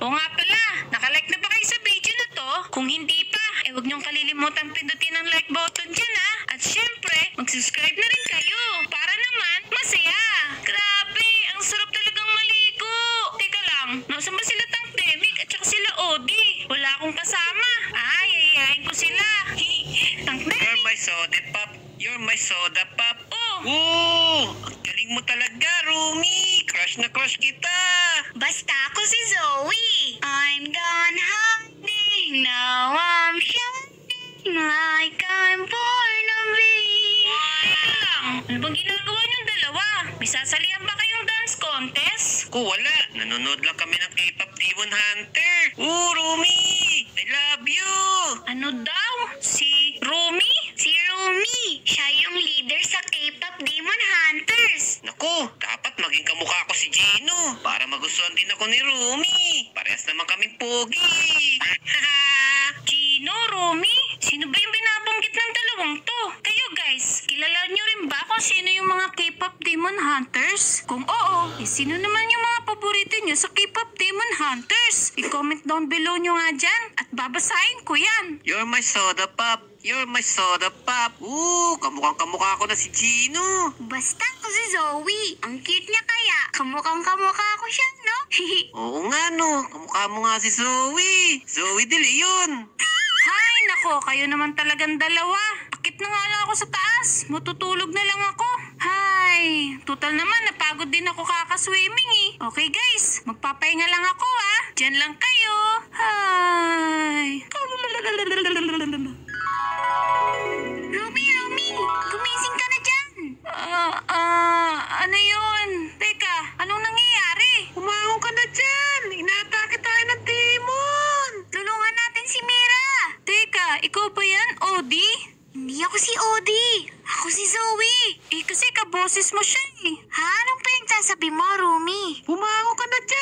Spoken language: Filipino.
O nga pala, nakalike na ba kayo sa video na to? Kung hindi pa, huwag niyong kalilimutan pindutin ang like button dyan ha. At syempre, mag-subscribe na rin kayo para naman masaya. Grabe, ang sarap talagang maligo. Teka lang, nasan ba sila Tang Demic at saka sila Odi? Wala akong kasama. Ay, ayayain ko sila. Tang Demic. You're my soda pop. You're my soda pop. Oh, Oo! Ang galing mo talaga, Rumi! Crush na crush kita! basta ako si Zoe. I'm gone hiding, now I'm shining like I'm born to be. Teka lang, ano bang ginagawa niyong dalawa? May sasalihan ba kayong dance contest? Ko wala. Nanonood lang kami ng K-pop Demon Hunter. Oo, Rumi! I love you! Ano daw? Si Rumi? Si Rumi. Siya yung leader sa K-pop Demon Hunters. Naku, dapat maging kamukha ko si Gino para magustuhan din ako ni Rumi. Parehas naman kaming pogi. Gino, Rumi? Sino ba yung binabanggit ng dalawang to? Kayo guys, kilala nyo rin ba kung sino yung mga K-pop Demon Hunters? Kung oo, sino naman yung mga paborito nyo sa K-pop Demon Hunters? I-comment down below nyo nga dyan at babasahin ko yan. You're my soda pop. You're my soda pop. Oo, kamukhang kamukha ko na si Gino. Basta ako si Zoe. Ang cute niya kaya. Kamukhang-kamukha ko siya, no? Oo nga no, kamukha mo nga si Zoe. Zoe De Leon. Hay, nako, kayo naman talagang dalawa. Akit na nga lang ako sa taas. Matutulog na lang ako. Hay, total naman, napagod din ako kakaswimming eh. Okay guys, magpapahinga lang ako ha. Diyan lang kayo. Hay. Rumi, gumising ka na dyan. Ano yun? Teka, anong nangyayari? Umangon ka na dyan. Inaatake tayo ng demon. Tulungan natin si Mira. Teka, ikaw ba yan, Odi? Hindi ako si Odi. Ako si Zoe. Kasi kaboses mo siya eh. Ha? Anong pinagsasabi mo, Rumi? Umangon ka na dyan.